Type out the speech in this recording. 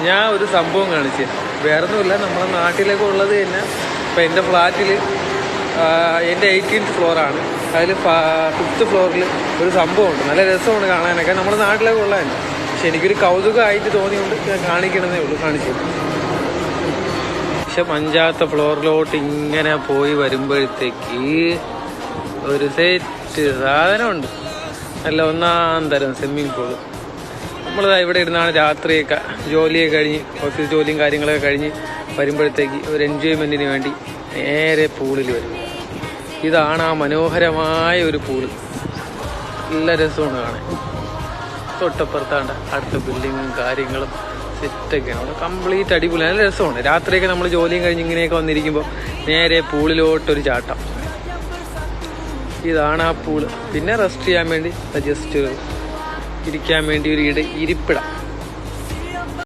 ഞാൻ ഒരു സംഭവം കാണിച്ചു. വേറെ ഒന്നുമില്ല, നമ്മുടെ നാട്ടിലൊക്കെ ഉള്ളത് തന്നെ. ഇപ്പം എൻ്റെ ഫ്ലാറ്റിൽ എൻ്റെ 18th ഫ്ലോറാണ്. അതിൽ 5th ഫ്ലോറിൽ ഒരു സംഭവമുണ്ട്. നല്ല രസമാണ് കാണാനൊക്കെ. നമ്മുടെ നാട്ടിലൊക്കെ ഉള്ളതന്നെ. പക്ഷെ എനിക്കൊരു കൗതുകമായിട്ട് തോന്നിയുകൊണ്ട് ഞാൻ കാണിക്കണമെന്നേ ഉള്ളൂ, കാണിച്ചു. പക്ഷെ 5ാമത്തെ ഫ്ലോറിലോട്ട് ഇങ്ങനെ പോയി വരുമ്പോഴത്തേക്ക് ഒരു സെറ്റ് സാധനമുണ്ട്. നല്ല 1ാം തരം സ്വിമ്മിങ് പൂള്. നമ്മളിതാ ഇവിടെ ഇരുന്നാണ് രാത്രിയൊക്കെ ജോലിയൊക്കെ കഴിഞ്ഞ്, ഓഫീസ് ജോലിയും കാര്യങ്ങളൊക്കെ കഴിഞ്ഞ് വരുമ്പോഴത്തേക്ക് ഒരു എൻജോയ്മെൻറ്റിന് വേണ്ടി നേരെ പൂളിൽ വരും. ഇതാണ് ആ മനോഹരമായ ഒരു പൂള്. നല്ല രസമാണ് കാണാൻ. തൊട്ടപ്പുറത്താണ്ട് അടുത്ത ബിൽഡിങ്ങും കാര്യങ്ങളും സെറ്റൊക്കെയാണ്. അവിടെ കംപ്ലീറ്റ് അടിപൊളി, നല്ല രസമാണ്. രാത്രിയൊക്കെ നമ്മൾ ജോലിയും കഴിഞ്ഞ് ഇങ്ങനെയൊക്കെ വന്നിരിക്കുമ്പോൾ നേരെ പൂളിലോട്ടൊരു ചാട്ടം. ഇതാണ് ആ പൂള്. പിന്നെ റെസ്റ്റ് ചെയ്യാൻ വേണ്ടി ജസ്റ്റ് ഇരിക്കാൻ വേണ്ടി ഒരു ഇരിപ്പിടം.